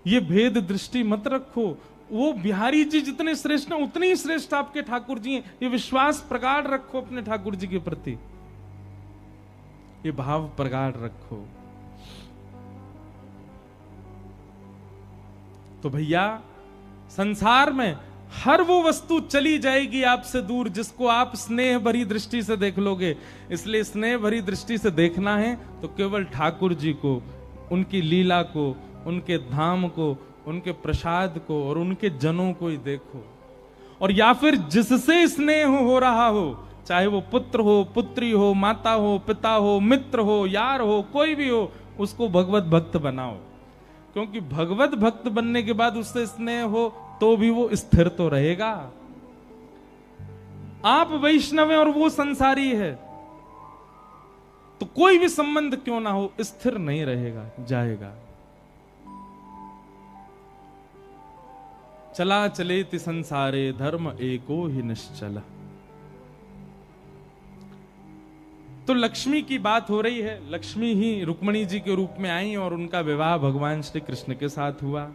ये भेद दृष्टि मत रखो। वो बिहारी जी जितने श्रेष्ठ हैं उतने ही श्रेष्ठ आपके ठाकुर जी हैं। ये विश्वास प्रगाढ़ रखो अपने ठाकुर जी के प्रति, ये भाव प्रगाढ़ रखो। तो भैया संसार में हर वो वस्तु चली जाएगी आपसे दूर जिसको आप स्नेह भरी दृष्टि से देख लोगे। इसलिए स्नेह भरी दृष्टि से देखना है तो केवल ठाकुर जी को, उनकी लीला को, उनके धाम को, उनके प्रसाद को और उनके जनों को ही देखो। और या फिर जिससे स्नेह हो रहा हो, चाहे वो पुत्र हो, पुत्री हो, माता हो, पिता हो, मित्र हो, यार हो, कोई भी हो, उसको भगवत भक्त बनाओ। क्योंकि भगवत भक्त बनने के बाद उससे स्नेह हो तो भी वो स्थिर तो रहेगा। आप वैष्णव हैं और वो संसारी है, तो कोई भी संबंध क्यों ना हो स्थिर नहीं रहेगा, जाएगा। चला चलेति संसारे धर्म एको ही निश्चल। तो लक्ष्मी की बात हो रही है। लक्ष्मी ही रुक्मिणी जी के रूप में आई और उनका विवाह भगवान श्री कृष्ण के साथ हुआ।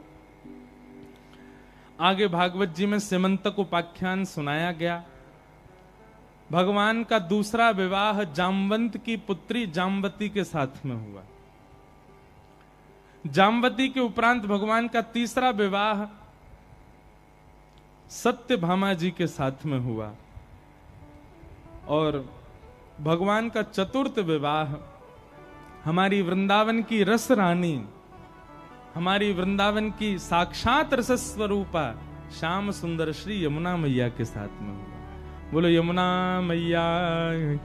आगे भागवत जी में सिमंतक उपाख्यान सुनाया गया। भगवान का दूसरा विवाह जामवंत की पुत्री जामवती के साथ में हुआ। जामवती के उपरांत भगवान का तीसरा विवाह सत्यभामा जी के साथ में हुआ। और भगवान का चतुर्थ विवाह हमारी वृंदावन की रस रानी, हमारी वृंदावन की साक्षात रस स्वरूपा श्याम सुंदर श्री यमुना मैया के साथ में हुआ। बोलो यमुना मैया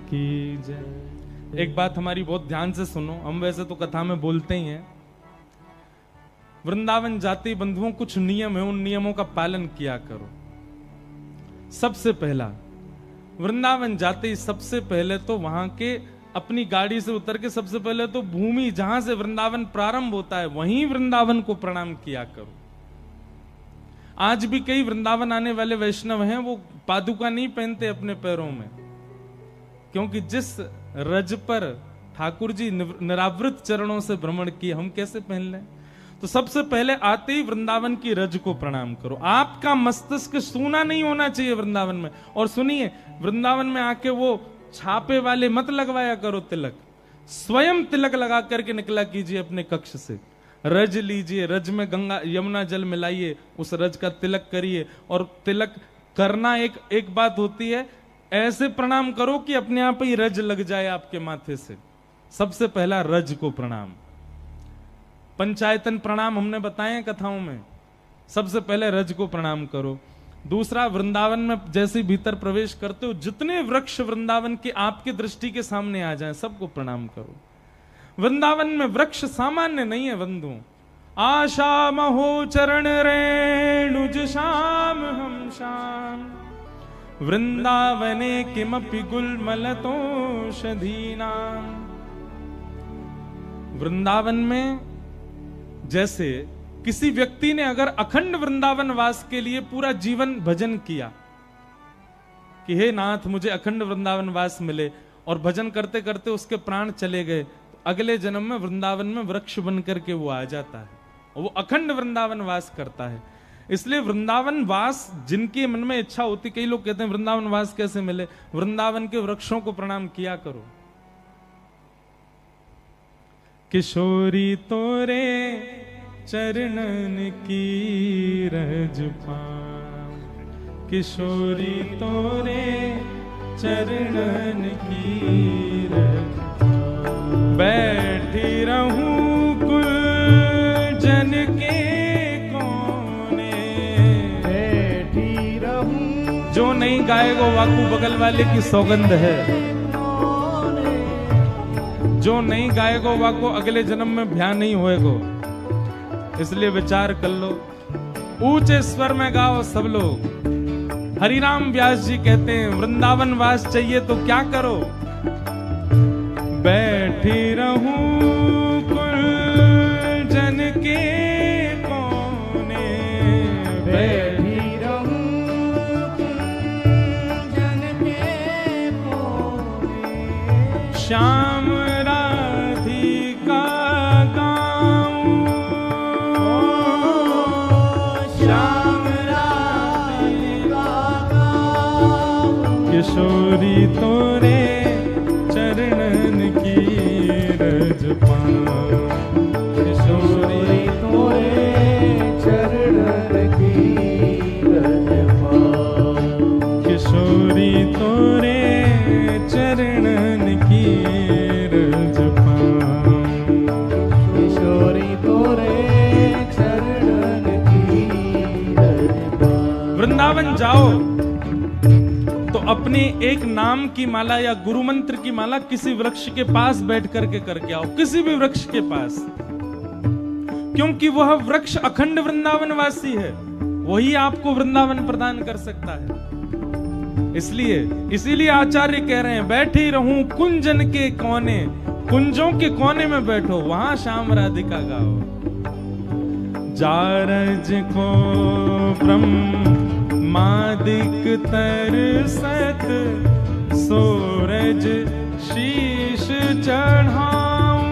की जय। एक बात हमारी बहुत ध्यान से सुनो, हम वैसे तो कथा में बोलते ही हैं। वृंदावन जाति बंधुओं कुछ नियम है, उन नियमों का पालन किया करो। सबसे पहला, वृंदावन जाते ही सबसे पहले तो वहां के अपनी गाड़ी से उतर के सबसे पहले तो भूमि जहां से वृंदावन प्रारंभ होता है वहीं वृंदावन को प्रणाम किया करो। आज भी कई वृंदावन आने वाले वैष्णव हैं, वो पादुका नहीं पहनते अपने पैरों में, क्योंकि जिस रज पर ठाकुर जी निरावृत चरणों से भ्रमण किए, हम कैसे पहन लें। तो सबसे पहले आते ही वृंदावन की रज को प्रणाम करो। आपका मस्तिष्क सूना नहीं होना चाहिए वृंदावन में। और सुनिए, वृंदावन में आके वो छापे वाले मत लगवाया करो तिलक, स्वयं तिलक लगा करके निकला कीजिए अपने कक्ष से। रज लीजिए, रज में गंगा यमुना जल मिलाइए, उस रज का तिलक करिए। और तिलक करना एक बात होती है, ऐसे प्रणाम करो कि अपने आप ही रज लग जाए आपके माथे से। सबसे पहला रज को प्रणाम। पंचायतन प्रणाम हमने बताए कथाओं में, सबसे पहले रज को प्रणाम करो। दूसरा, वृंदावन में जैसे भीतर प्रवेश करते हो जितने वृक्ष वृंदावन के आपके दृष्टि के सामने आ जाएं सबको प्रणाम करो। वृंदावन में वृक्ष सामान्य नहीं है बंधु। आशा महो चरण रेणुज श्याम हम श्याम, वृंदावने किमपि गुलमलतोषधीनाम। वृंदावन में जैसे किसी व्यक्ति ने अगर अखंड वृंदावन वास के लिए पूरा जीवन भजन किया कि हे नाथ मुझे अखंड वृंदावन वास मिले, और भजन करते करते उसके प्राण चले गए, तो अगले जन्म में वृंदावन में वृक्ष बन करके वो आ जाता है और वो अखंड वृंदावन वास करता है। इसलिए वृंदावन वास जिनके मन में इच्छा होती, कई लोग कहते हैं वृंदावन वास कैसे मिले, वृंदावन के वृक्षों को प्रणाम किया करो। किशोरी तोरे चरणन की रज पाऊं, किशोरी तोरे चरणन की रज पाऊं। बैठी रहूं कुल जन के कोने, बैठी रहूं। जो नहीं गाएगो वाकू बगल वाले की सौगंध है, जो नहीं गाएगो वाको अगले जन्म में भ्या नहीं होएगो। इसलिए विचार कर लो, ऊंचे स्वर में गाओ सब लोग। हरिराम व्यास जी कहते हैं वृंदावन वास चाहिए तो क्या करो, बैठी रहूं कुल जन के कोने, बैठी रहूं कुल जन के कोने। श्याम राधिका गाऊं, अपने एक नाम की माला या गुरु मंत्र की माला किसी वृक्ष के पास बैठ करके करके आओ, किसी भी वृक्ष के पास, क्योंकि वह वृक्ष अखंड वृंदावन वासी है, वही आपको वृंदावन प्रदान कर सकता है। इसीलिए आचार्य कह रहे हैं, बैठी रहूं कुंजन के कोने, कुंजों के कोने में बैठो, वहां श्याम राधिका गाओ। जारज को ब्रह्मादिक तरसत, सूरज शीश चढ़ाऊं।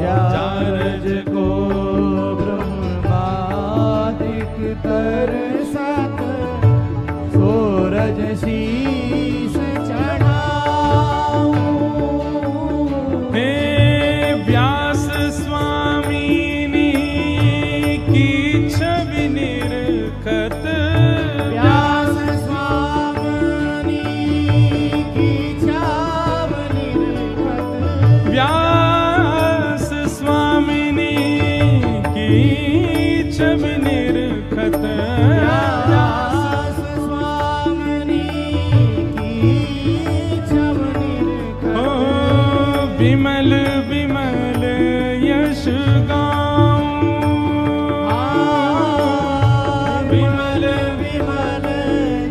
जारज को ब्रह्मादिक तरसत, सूरज शीश चढ़ाऊं। हे व्यास स्वामिनी की छवि निरखत, व्यास स्वामिनी की छवि निरखत, व्यास स्वामिनी की छवि निरखत, व्यास स्वामिनी की छवि निरखत। ओ विमल विमल यश गाऊं, विमल विमल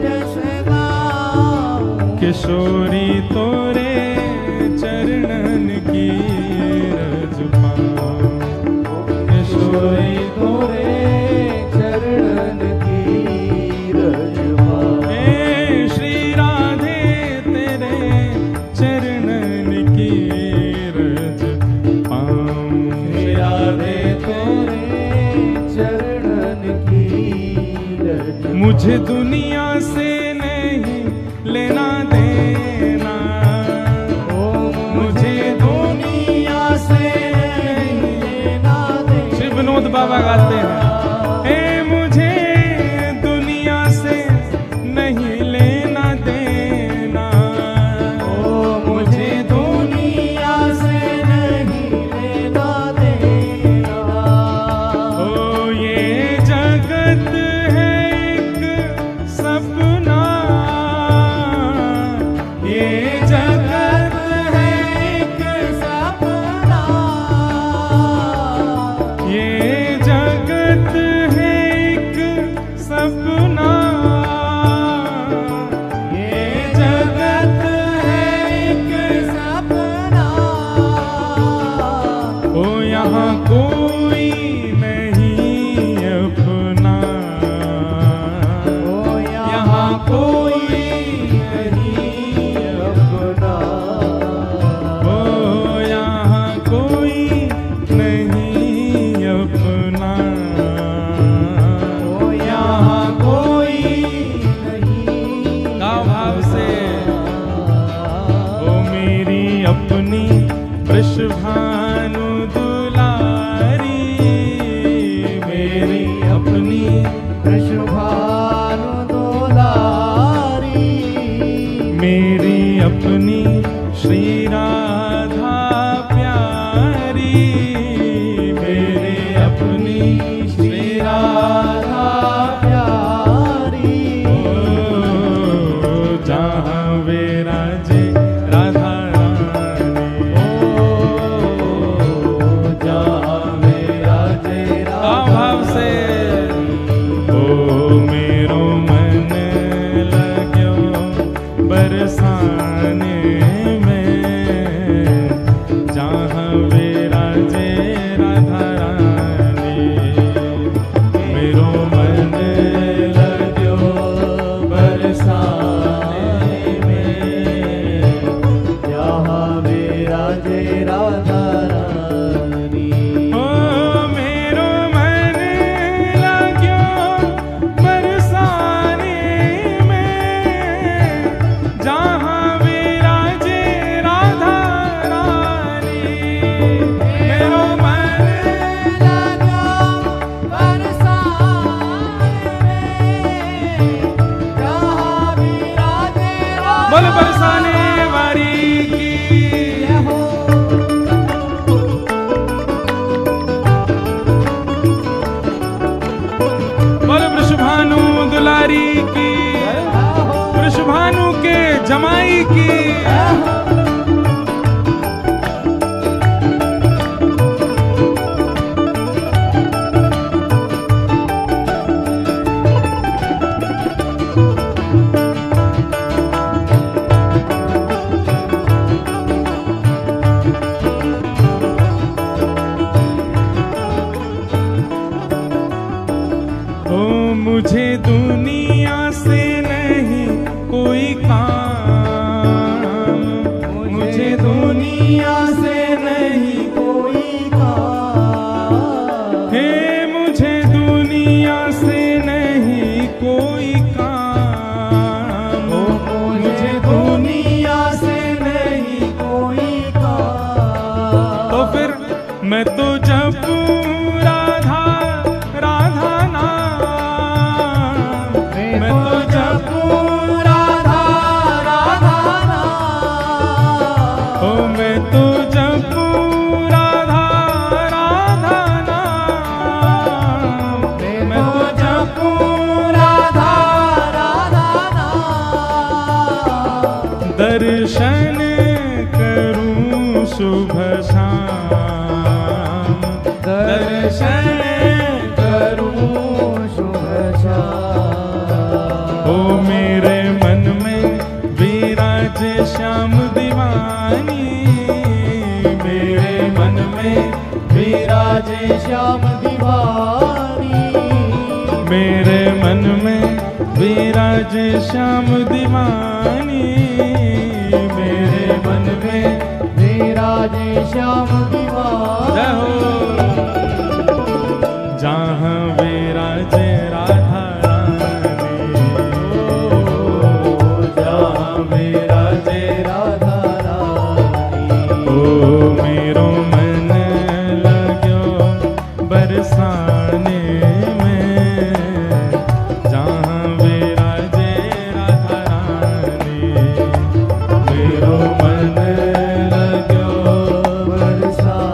यश गाऊं। किशोरी तोरे चरणन की रज पाऊं, किशोरी तोरे चरणन की रज पाऊं। हे श्री राधे तेरे चरणन की रज पाऊं। श्री राधे तोरे चरणन की रज। मुझे दुनिया से नहीं लेना देना, मुझे दुनिया से नहीं लेना देना। श्री विनोद बाबा गाते हैं, हे मुझे दुनिया से नहीं लेना देना, मुझे दुनिया से नहीं लेना देना। ओ ये जगत है एक सपना, ये जगत है एक सपना। ये जगत है एक सपना, ये जगत है एक सपना। ओ यहाँ कोई नहीं अपना, ओ यहाँ कोई नहीं अपना। ओ यहाँ कोई नहीं अपना, ओ यहाँ कोई नहीं। गाओ भाव से। ओ मेरी अपनी वृषभानु दुलारी, मेरी अपनी वृषभानु दुलारी। मेरी अपनी श्री राधा प्यारी, मेरी अपनी श्री राधा प्यारी। ओ जहाँ विराजे राधा रानी, जहाँ विराजे गाओ भाव से। ओ मेरो मन लाग्यो बरसाने में, जहाँ विराजे राधा रानी, मेरो मन लाग्यो बरसाने में, जहाँ विराजे राधा रानी। ओ मेरो मन लाग्यो बरसाने में, जहाँ विराजे राधा रानी, मेरो मन लाग्यो बरसाने में, जहाँ विराजे राधा। बोल बरसाने वारी की। बोल वृषभानु दुलारी की। जमाई की। ओ मुझे दुनिया से नहीं कोई काम, मुझे दुनिया से नहीं कोई काम, हे मुझे दुनिया से नहीं कोई काम, मुझे दुनिया से नहीं कोई काम। तो फिर मैं तो जपू राधा राधा नाम, मैं तो जपू राधा राधा नाम, ओ मैं तो जपू राधा राधा नाम, मैं तो जपू राधा राधा नाम। दर्शन करूं शुभ शाम, दर्शन करूं शुभ शाम। ओ मेरे मन में विराज श्याम दीवानी, मेरे मन में विराजे श्याम दीवानी, मेरे मन में विराज श्याम दीवानी, मेरे मन में विराजे श्याम दीवानी। रहो जहाँ विराजे राधा रानी, जहाँ विराजे राधा रानी, ओ मेरो मन लगो बरसाने में, जहाँ विराजे राधा रानी, मेरो मन लगो बरसाने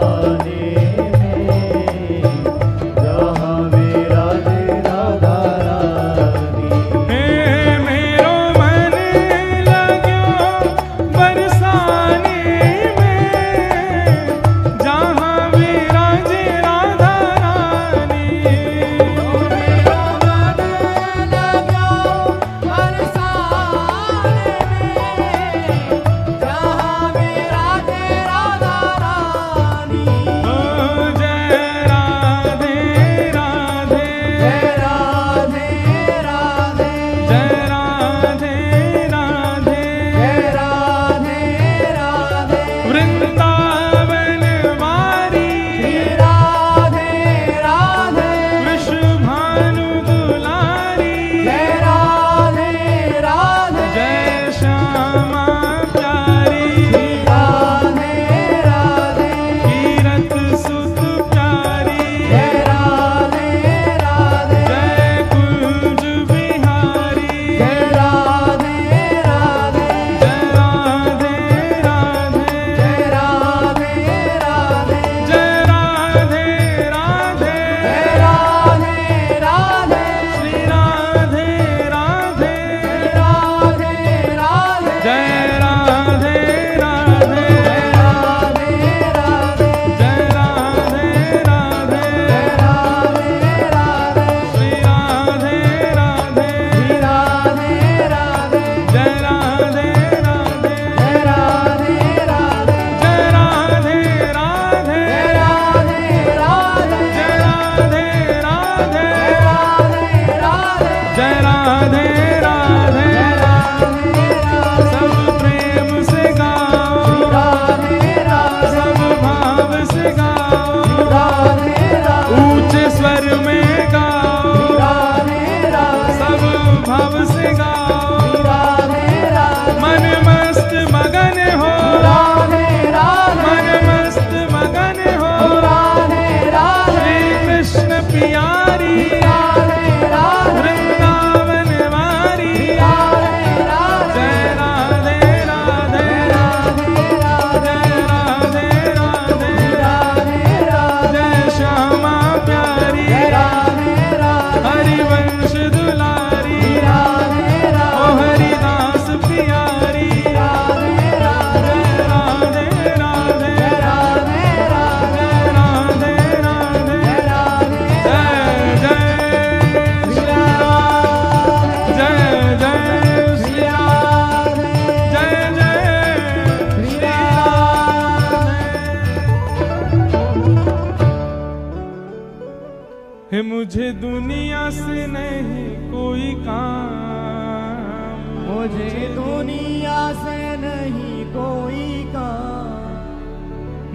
मुझे दुनिया से नहीं कोई काम, मुझे दुनिया से नहीं कोई काम,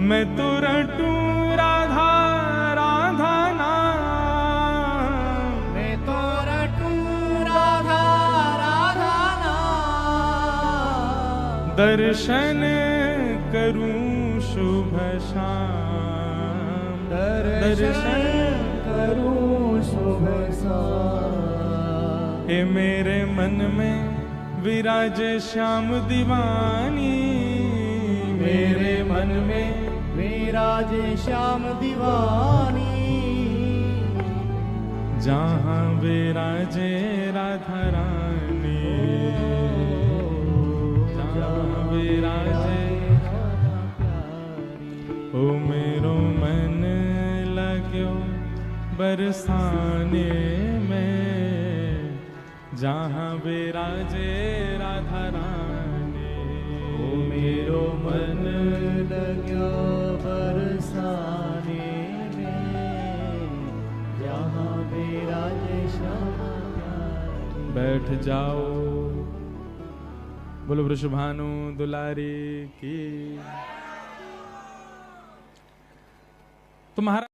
मैं तो रटूं राधा राधा नाम, मैं तो रटूं राधा राधा नाम, दर्शन करूं शुभ शाम, दर्शन करूं शुभ शाम। हे मेरे मन में विराजे श्याम दीवानी, मेरे मन में विराजे श्याम दीवानी, जहाँ विराजे राधा रानी, जहाँ विराजे ओ मेरो मन लाग्यो बरसाने में, जहाँ विराजे राधा रानी। ओ मेरो मन लग्यो बरसाने में, जहाँ विराजे श्याम प्यारी। बैठ जाओ, बोलो वृषभानु दुलारी की। तुम्हारा